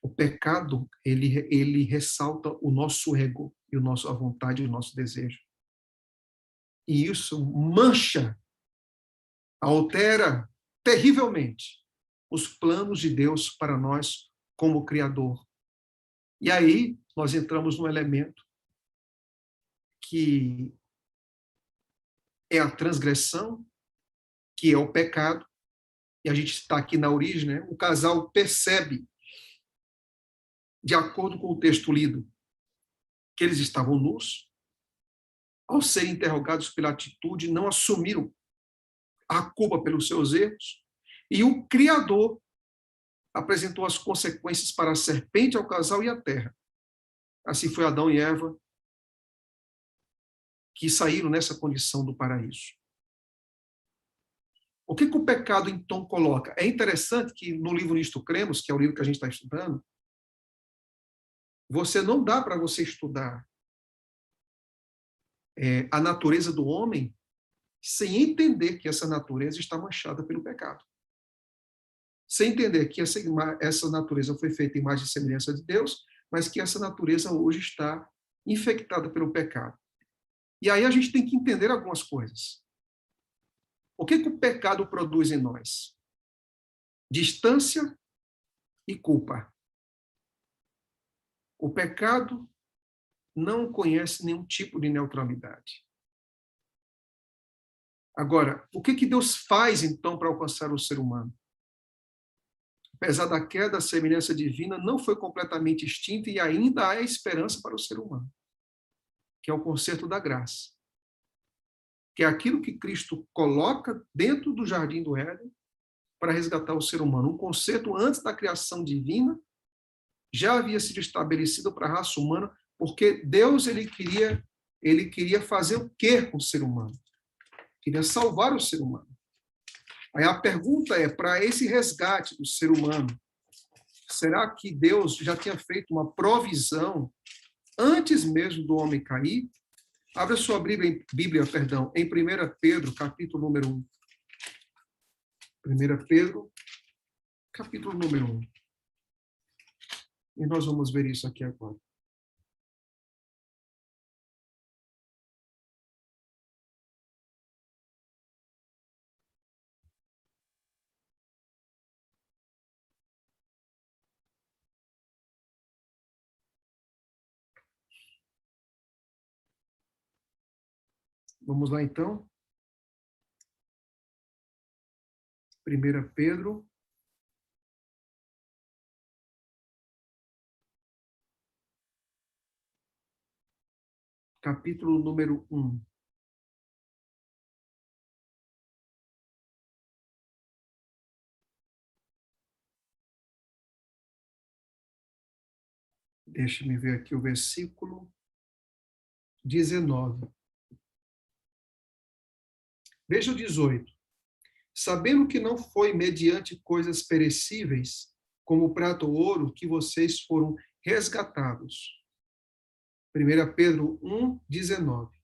O pecado, ele ressalta o nosso ego, e a vontade e o nosso desejo. E isso mancha, altera terrivelmente os planos de Deus para nós como Criador. E aí nós entramos num elemento que é a transgressão, que é o pecado, e a gente está aqui na origem, né? O casal percebe, de acordo com o texto lido, que eles estavam nus. Ao serem interrogados pela atitude, não assumiram a culpa pelos seus erros, e o Criador apresentou as consequências para a serpente, ao casal e à terra. Assim foi Adão e Eva que saíram nessa condição do paraíso. O que o pecado, então, coloca? É interessante que no livro Nisto Cremos, que é o livro que a gente está estudando, não dá para você estudar a natureza do homem sem entender que essa natureza está manchada pelo pecado. Sem entender que essa natureza foi feita em imagem e semelhança de Deus, mas que essa natureza hoje está infectada pelo pecado. E aí a gente tem que entender algumas coisas. O que o pecado produz em nós? Distância e culpa. O pecado não conhece nenhum tipo de neutralidade. Agora, o que Deus faz, então, para alcançar o ser humano? Apesar da queda, a semelhança divina não foi completamente extinta e ainda há esperança para o ser humano, que é o concerto da graça, que é aquilo que Cristo coloca dentro do jardim do Éden para resgatar o ser humano. Um concerto antes da criação divina já havia sido estabelecido para a raça humana, porque Deus ele queria fazer o quê com o ser humano? Queria salvar o ser humano. Aí a pergunta é, para esse resgate do ser humano, será que Deus já tinha feito uma provisão antes mesmo do homem cair? Abra sua Bíblia, perdão, em 1 Pedro, capítulo número 1. 1 Pedro, capítulo número 1. E nós vamos ver isso aqui agora. Vamos lá, então. 1 Pedro, capítulo número 1. Deixe-me ver aqui o versículo 19. Veja o 18. Sabendo que não foi mediante coisas perecíveis, como prata ou ouro, que vocês foram resgatados. 1 Pedro 1, 19.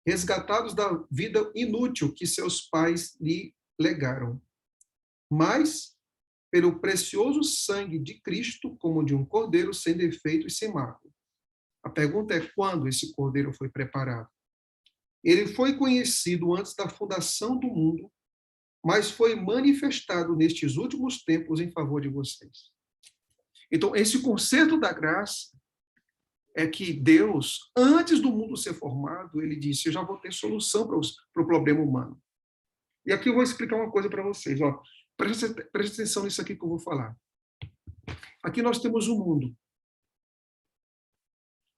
Resgatados da vida inútil que seus pais lhe legaram, mas pelo precioso sangue de Cristo, como de um cordeiro sem defeito e sem mácula. A pergunta é quando esse cordeiro foi preparado? Ele foi conhecido antes da fundação do mundo, mas foi manifestado nestes últimos tempos em favor de vocês. Então, esse conceito da graça é que Deus, antes do mundo ser formado, ele disse, eu já vou ter solução para o problema humano. E aqui eu vou explicar uma coisa para vocês. Ó. Preste atenção nisso aqui que eu vou falar. Aqui nós temos o mundo.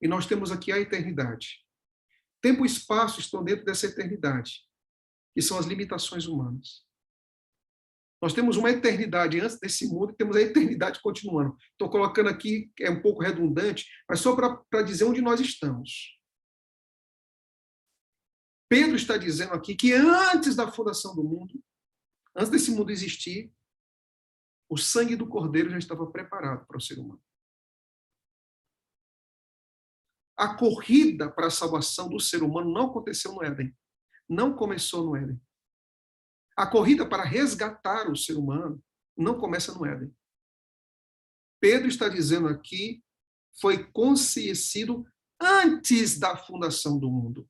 E nós temos aqui a eternidade. Tempo e espaço estão dentro dessa eternidade, que são as limitações humanas. Nós temos uma eternidade antes desse mundo e temos a eternidade continuando. Estou colocando aqui, é um pouco redundante, mas só para dizer onde nós estamos. Pedro está dizendo aqui que antes da fundação do mundo, antes desse mundo existir, o sangue do Cordeiro já estava preparado para o ser humano. A corrida para a salvação do ser humano não aconteceu no Éden. Não começou no Éden. A corrida para resgatar o ser humano não começa no Éden. Pedro está dizendo aqui, foi conhecido antes da fundação do mundo.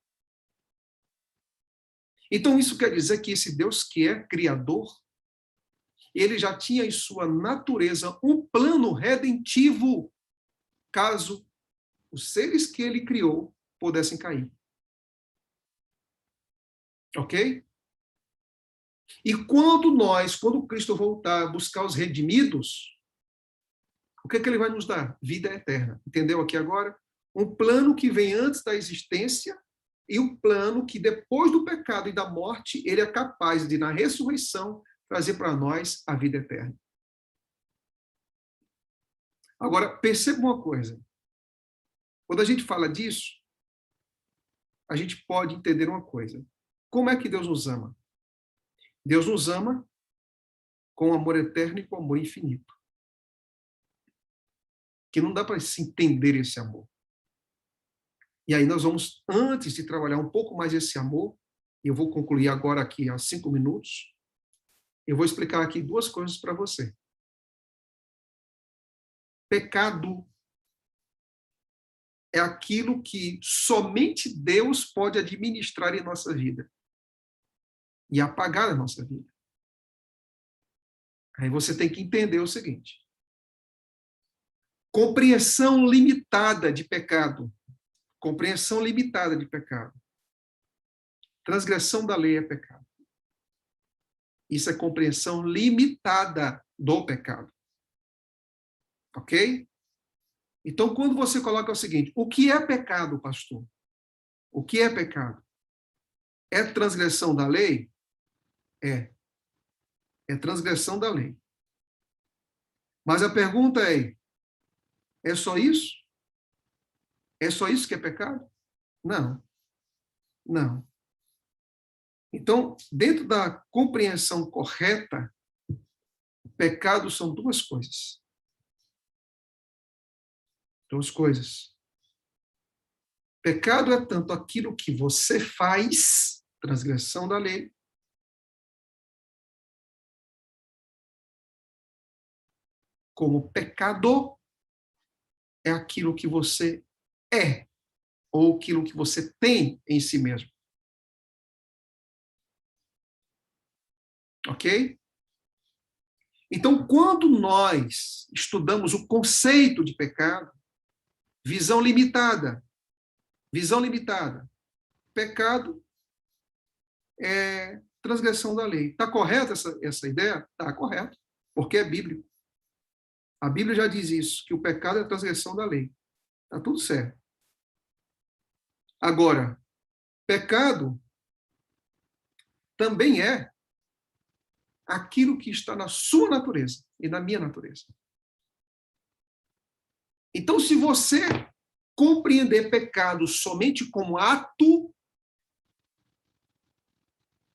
Então, isso quer dizer que esse Deus que é criador, ele já tinha em sua natureza um plano redentivo, caso os seres que ele criou pudessem cair. Ok? E quando Cristo voltar a buscar os redimidos, o que ele vai nos dar? Vida eterna. Entendeu aqui agora? Um plano que vem antes da existência e um plano que depois do pecado e da morte, ele é capaz de, na ressurreição, trazer para nós a vida eterna. Agora, perceba uma coisa. Quando a gente fala disso, a gente pode entender uma coisa. Como é que Deus nos ama? Deus nos ama com amor eterno e com amor infinito. Que não dá para se entender esse amor. E aí nós vamos, antes de trabalhar um pouco mais esse amor, e eu vou concluir agora aqui há 5 minutos, eu vou explicar aqui 2 coisas para você. Pecado é aquilo que somente Deus pode administrar em nossa vida e apagar a nossa vida. Aí você tem que entender o seguinte: compreensão limitada de pecado. Compreensão limitada de pecado. Transgressão da lei é pecado. Isso é compreensão limitada do pecado. Ok? Então, quando você coloca o seguinte, o que é pecado, pastor? O que é pecado? É transgressão da lei? É. É transgressão da lei. Mas a pergunta é só isso? É só isso que é pecado? Não. Não. Então, dentro da compreensão correta, pecado são 2 coisas. 2 coisas. Pecado é tanto aquilo que você faz, transgressão da lei, como pecado é aquilo que você é, ou aquilo que você tem em si mesmo. Ok? Então, quando nós estudamos o conceito de pecado, visão limitada, pecado é transgressão da lei. Está correta essa ideia? Está correto, porque é bíblico. A Bíblia já diz isso, que o pecado é a transgressão da lei. Está tudo certo. Agora, pecado também é aquilo que está na sua natureza e na minha natureza. Então, se você compreender pecado somente como ato,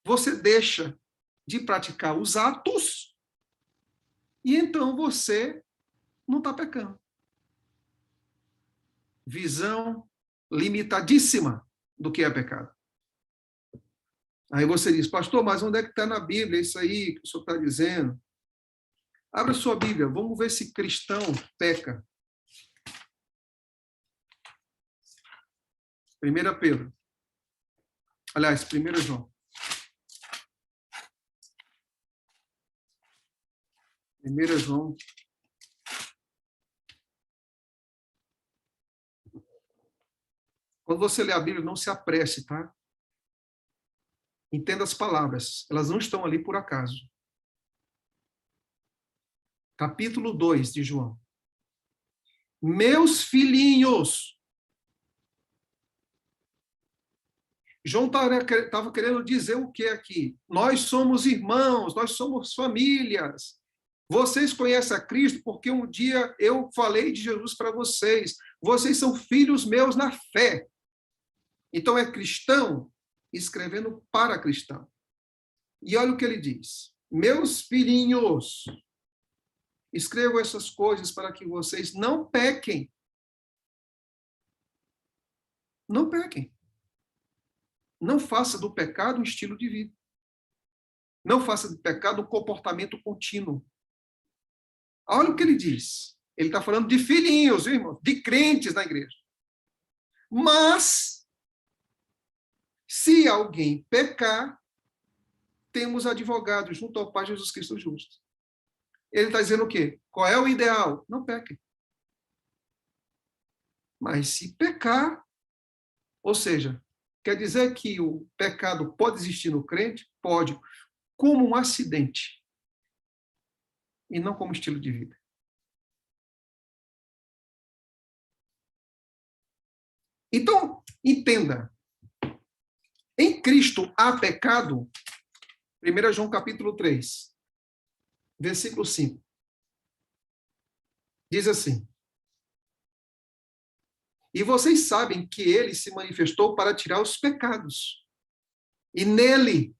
você deixa de praticar os atos e então você não está pecando. Visão limitadíssima do que é pecado. Aí você diz, pastor, mas onde é que está na Bíblia isso aí que o senhor está dizendo? Abra sua Bíblia, vamos ver se cristão peca. 1 Pedro. Aliás, 1 João. 1 João. Quando você lê a Bíblia, não se apresse, tá? Entenda as palavras. Elas não estão ali por acaso. Capítulo 2 de João. Meus filhinhos. João estava querendo dizer o que aqui? Nós somos irmãos, nós somos famílias. Vocês conhecem a Cristo porque um dia eu falei de Jesus para vocês. Vocês são filhos meus na fé. Então é cristão escrevendo para cristão. E olha o que ele diz. Meus filhinhos, escrevo essas coisas para que vocês não pequem. Não pequem. Não faça do pecado um estilo de vida. Não faça do pecado um comportamento contínuo. Olha o que ele diz. Ele está falando de filhinhos, irmãos, de crentes na igreja. Mas, se alguém pecar, temos advogado junto ao Pai Jesus Cristo justo. Ele está dizendo o quê? Qual é o ideal? Não peque. Mas se pecar, ou seja, quer dizer que o pecado pode existir no crente? Pode, como um acidente, e não como estilo de vida. Então, entenda, em Cristo há pecado, 1 João capítulo 3, versículo 5. Diz assim: e vocês sabem que ele se manifestou para tirar os pecados. E nele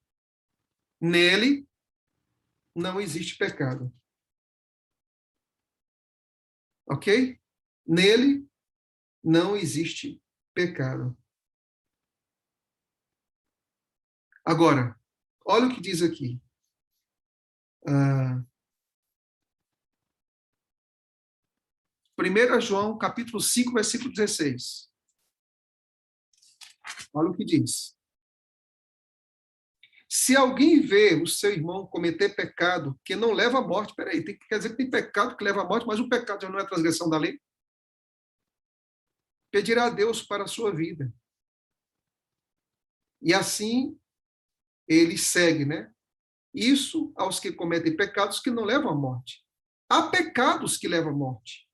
não existe pecado. Ok? Nele não existe pecado. Agora, olha o que diz aqui. 1 João, capítulo 5, versículo 16. Olha o que diz. Se alguém vê o seu irmão cometer pecado que não leva à morte, peraí, quer dizer que tem pecado que leva à morte, mas o pecado já não é transgressão da lei? Pedirá a Deus para a sua vida. E assim ele segue, né? Isso aos que cometem pecados que não levam à morte. Há pecados que levam à morte.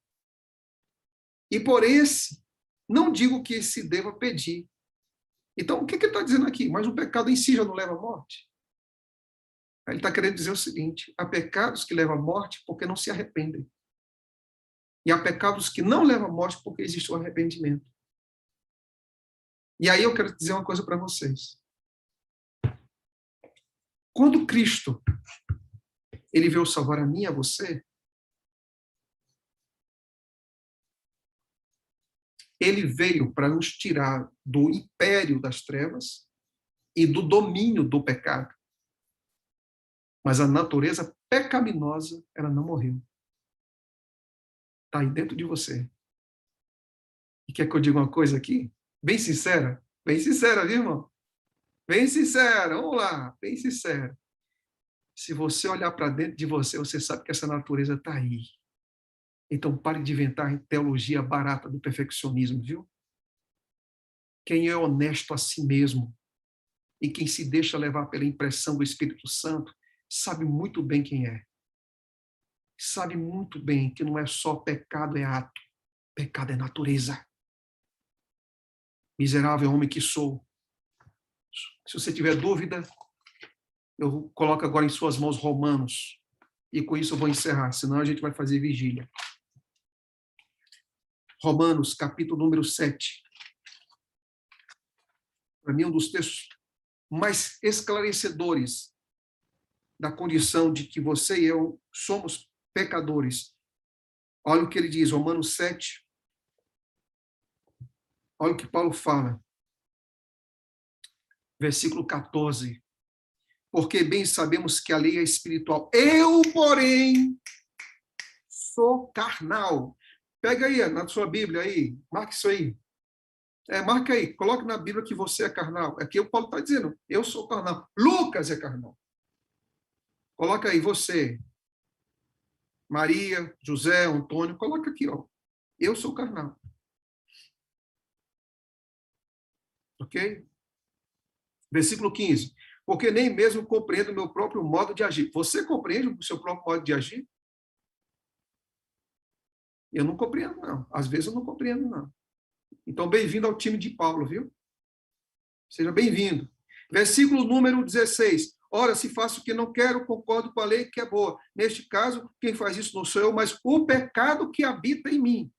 E por esse, não digo que se deva pedir. Então, o que ele está dizendo aqui? Mas o pecado em si já não leva à morte? Ele está querendo dizer o seguinte: há pecados que levam à morte porque não se arrependem. E há pecados que não levam à morte porque existe o arrependimento. E aí eu quero dizer uma coisa para vocês. Quando Cristo ele veio salvar a mim e a você, Ele veio para nos tirar do império das trevas e do domínio do pecado. Mas a natureza pecaminosa, ela não morreu. Está aí dentro de você. E quer que eu diga uma coisa aqui? Bem sincera? Bem sincera, viu, irmão? Bem sincera, vamos lá, bem sincera. Se você olhar para dentro de você, você sabe que essa natureza está aí. Então pare de inventar teologia barata do perfeccionismo, viu? Quem é honesto a si mesmo e quem se deixa levar pela impressão do Espírito Santo, sabe muito bem quem é. Sabe muito bem que não é só pecado, é ato. Pecado é natureza. Miserável homem que sou. Se você tiver dúvida, eu coloco agora em suas mãos Romanos. E com isso eu vou encerrar, senão a gente vai fazer vigília. Romanos, capítulo número 7. Para mim, um dos textos mais esclarecedores da condição de que você e eu somos pecadores. Olha o que ele diz, Romanos 7. Olha o que Paulo fala. Versículo 14. Porque bem sabemos que a lei é espiritual. Eu, porém, sou carnal. Pega aí na sua Bíblia aí, marca isso aí. Marca aí, coloque na Bíblia que você é carnal. Aqui o Paulo está dizendo, eu sou carnal. Lucas é carnal. Coloca aí, você, Maria, José, Antônio, coloca aqui, ó. Eu sou carnal. Ok? Versículo 15. Porque nem mesmo compreendo o meu próprio modo de agir. Você compreende o seu próprio modo de agir? Eu não compreendo, não. Às vezes eu não compreendo, não. Então, bem-vindo ao time de Paulo, viu? Seja bem-vindo. Versículo número 16. Ora, se faço o que não quero, concordo com a lei que é boa. Neste caso, quem faz isso não sou eu, mas o pecado que habita em mim.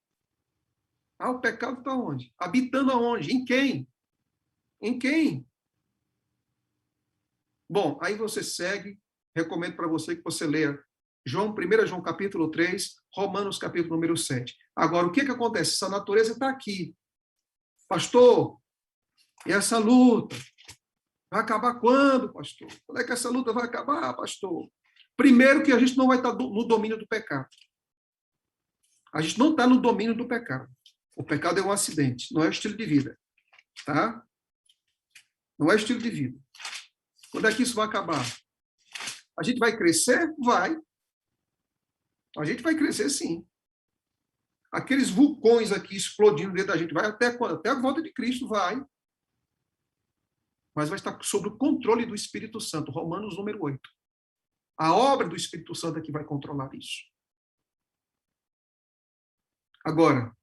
Ah, o pecado está onde? Habitando aonde? Em quem? Em quem? Bom, aí você segue, recomendo para você que você leia 1 João capítulo 3, Romanos capítulo número 7. Agora, o que acontece? Essa natureza está aqui. Pastor, e essa luta? Vai acabar quando, pastor? Quando é que essa luta vai acabar, pastor? Primeiro que a gente não vai estar no domínio do pecado. A gente não está no domínio do pecado. O pecado é um acidente, não é estilo de vida. Tá? Não é estilo de vida. Quando é que isso vai acabar? A gente vai crescer? Vai. A gente vai crescer, sim. Aqueles vulcões aqui explodindo dentro da gente, vai até quando? Até a volta de Cristo, vai. Mas vai estar sob o controle do Espírito Santo. Romanos número 8. A obra do Espírito Santo é que vai controlar isso. Agora,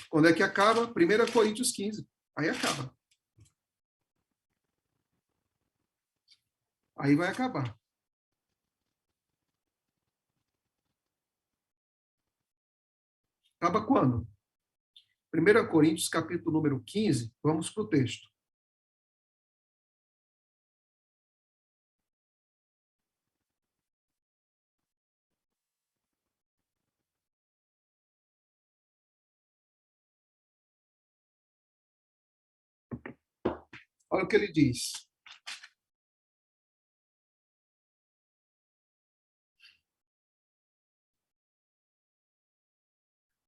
quando é que acaba? 1 Coríntios 15. Aí acaba. Aí vai acabar. Acaba quando? 1 Coríntios, capítulo número 15. Vamos para o texto. Olha o que ele diz.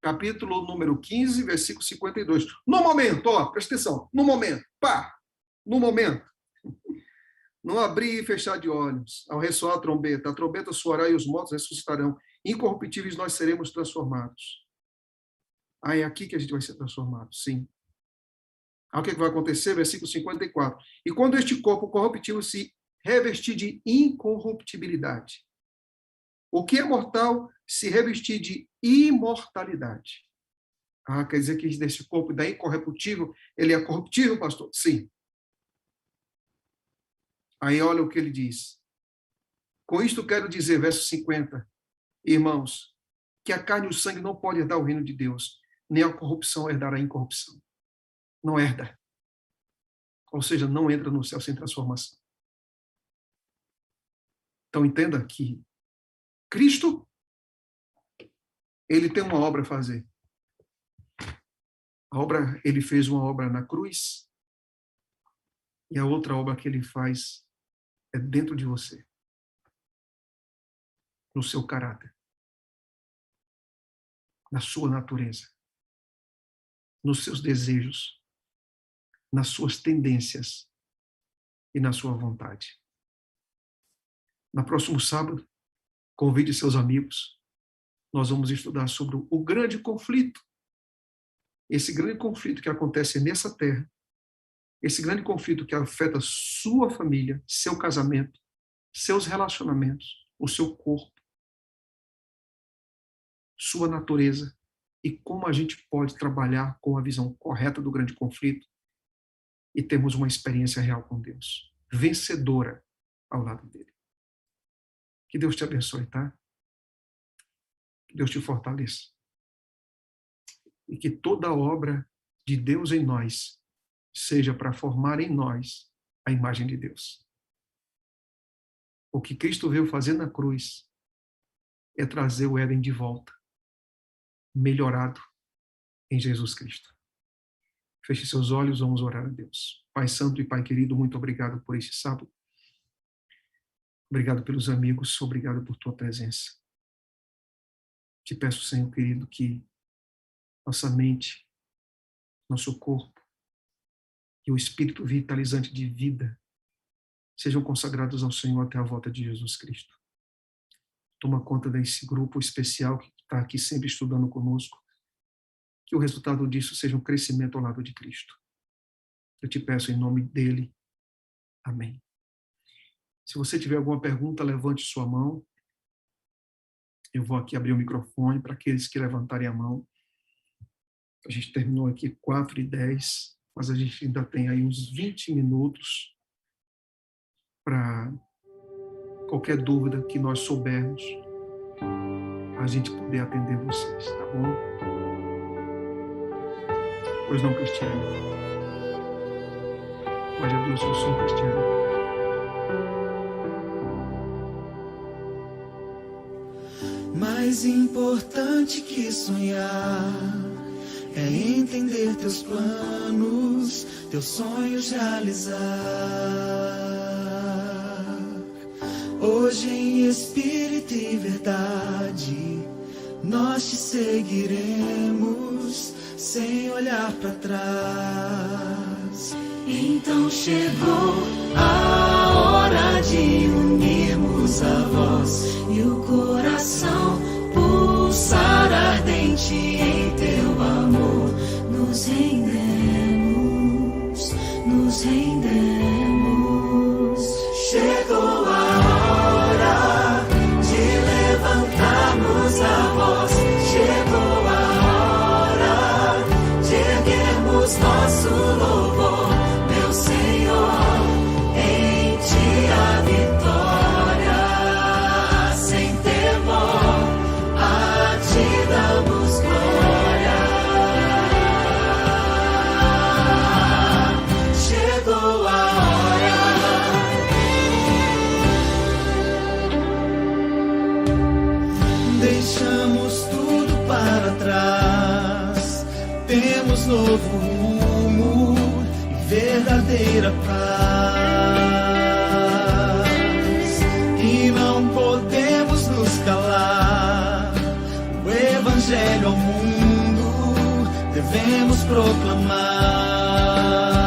Capítulo número 15, versículo 52. No momento, ó, presta atenção. No momento, pá. No momento. Não abrir e fechar de olhos, ao ressoar a trombeta soará e os mortos ressuscitarão. Incorruptíveis nós seremos transformados. Ah, é aqui que a gente vai ser transformado, sim. Aí o que vai acontecer? Versículo 54. E quando este corpo corruptível se revestir de incorruptibilidade, o que é mortal se revestir de imortalidade. Ah, quer dizer que desse corpo da incorruptível, ele é corruptível, pastor? Sim. Aí olha o que ele diz. Com isto quero dizer, verso 50, irmãos, que a carne e o sangue não podem herdar o reino de Deus, nem a corrupção herdar a incorrupção. Não herda. Ou seja, não entra no céu sem transformação. Então entenda que Cristo, ele tem uma obra a fazer. Ele fez uma obra na cruz, e a outra obra que ele faz é dentro de você, no seu caráter, na sua natureza, nos seus desejos, nas suas tendências e na sua vontade. No próximo sábado, convide seus amigos. Nós vamos estudar sobre o grande conflito. Esse grande conflito que acontece nessa terra, esse grande conflito que afeta sua família, seu casamento, seus relacionamentos, o seu corpo, sua natureza, e como a gente pode trabalhar com a visão correta do grande conflito e termos uma experiência real com Deus, vencedora ao lado dele. Que Deus te abençoe, tá? Que Deus te fortaleça. E que toda obra de Deus em nós seja para formar em nós a imagem de Deus. O que Cristo veio fazer na cruz é trazer o Éden de volta, melhorado em Jesus Cristo. Feche seus olhos, vamos orar a Deus. Pai Santo e Pai querido, muito obrigado por esse sábado. Obrigado pelos amigos, obrigado por tua presença. Te peço, Senhor querido, que nossa mente, nosso corpo e o Espírito vitalizante de vida sejam consagrados ao Senhor até a volta de Jesus Cristo. Toma conta desse grupo especial que está aqui sempre estudando conosco, que o resultado disso seja um crescimento ao lado de Cristo. Eu te peço em nome dele. Amém. Se você tiver alguma pergunta, levante sua mão. Eu vou aqui abrir o microfone para aqueles que levantarem a mão. A gente terminou aqui 4h10, mas a gente ainda tem aí uns 20 minutos para qualquer dúvida que nós soubermos, a gente poder atender vocês, tá bom? Pois não, Cristiano? Pode abrir o seu som, Cristiano. Mais importante que sonhar é entender teus planos, teus sonhos realizar. Hoje em espírito e verdade, nós te seguiremos sem olhar para trás. Então chegou a hora de unirmos a voz e o coração pulsar ardente em teu amor. Nos rendemos, nos rendemos. Chegou a hora de levantarmos a voz. Chegou a hora de erguermos nosso louvor, meu Senhor. Em ti a vitória, sem temor, a ti damos glória. Chegou a hora. Deixamos tudo para trás, temos novo rumo e verdadeira paz. E não podemos nos calar, o Evangelho ao mundo devemos proclamar.